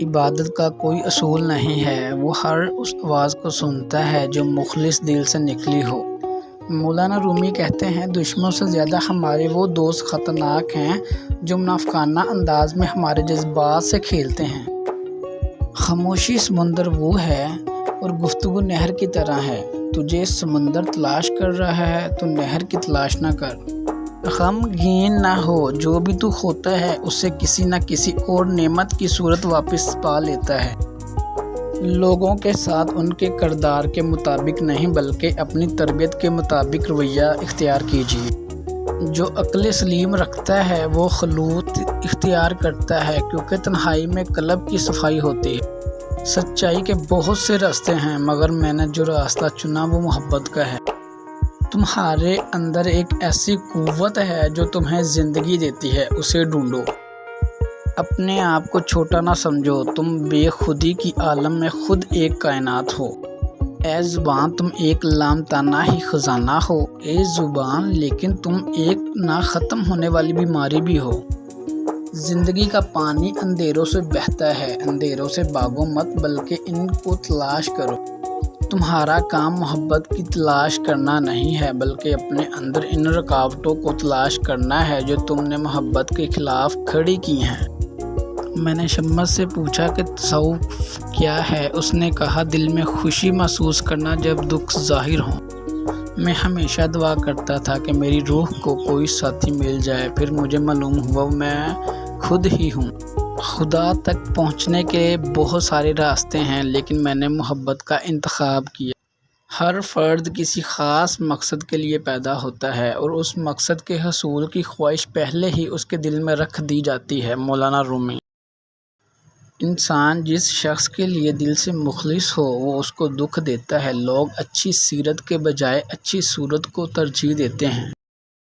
عبادت کا کوئی اصول نہیں ہے، وہ ہر اس آواز کو سنتا ہے جو مخلص دل سے نکلی ہو۔ مولانا رومی کہتے ہیں، دشمنوں سے زیادہ ہمارے وہ دوست خطرناک ہیں جو منافقانہ انداز میں ہمارے جذبات سے کھیلتے ہیں۔ خاموشی سمندر وہ ہے اور گفتگو نہر کی طرح ہے۔ تجھے سمندر تلاش کر رہا ہے تو نہر کی تلاش نہ کر۔ غمگین نہ ہو، جو بھی تو کھوتا ہے اسے کسی نہ کسی اور نعمت کی صورت واپس پا لیتا ہے۔ لوگوں کے ساتھ ان کے کردار کے مطابق نہیں بلکہ اپنی تربیت کے مطابق رویہ اختیار کیجیے۔ جو عقل سلیم رکھتا ہے وہ خلوت اختیار کرتا ہے کیونکہ تنہائی میں قلب کی صفائی ہوتی ہے۔ سچائی کے بہت سے راستے ہیں مگر میں نے جو راستہ چنا وہ محبت کا ہے۔ تمہارے اندر ایک ایسی قوت ہے جو تمہیں زندگی دیتی ہے، اسے ڈھونڈو۔ اپنے آپ کو چھوٹا نہ سمجھو، تم بے خودی کی عالم میں خود ایک کائنات ہو۔ اے زبان تم ایک لامتناہی خزانہ ہو۔ اے زبان لیکن تم ایک نہ ختم ہونے والی بیماری بھی ہو۔ زندگی کا پانی اندھیروں سے بہتا ہے، اندھیروں سے بھاگو مت بلکہ ان کو تلاش کرو۔ تمہارا کام محبت کی تلاش کرنا نہیں ہے بلکہ اپنے اندر ان رکاوٹوں کو تلاش کرنا ہے جو تم نے محبت کے خلاف کھڑی کی ہیں۔ میں نے شمس سے پوچھا کہ تصوف کیا ہے؟ اس نے کہا، دل میں خوشی محسوس کرنا جب دکھ ظاہر ہوں۔ میں ہمیشہ دعا کرتا تھا کہ میری روح کو کوئی ساتھی مل جائے، پھر مجھے معلوم ہوا میں خود ہی ہوں۔ خدا تک پہنچنے کے بہت سارے راستے ہیں لیکن میں نے محبت کا انتخاب کیا۔ ہر فرد کسی خاص مقصد کے لیے پیدا ہوتا ہے اور اس مقصد کے حصول کی خواہش پہلے ہی اس کے دل میں رکھ دی جاتی ہے۔ مولانا رومی۔ انسان جس شخص کے لیے دل سے مخلص ہو وہ اس کو دکھ دیتا ہے۔ لوگ اچھی سیرت کے بجائے اچھی صورت کو ترجیح دیتے ہیں۔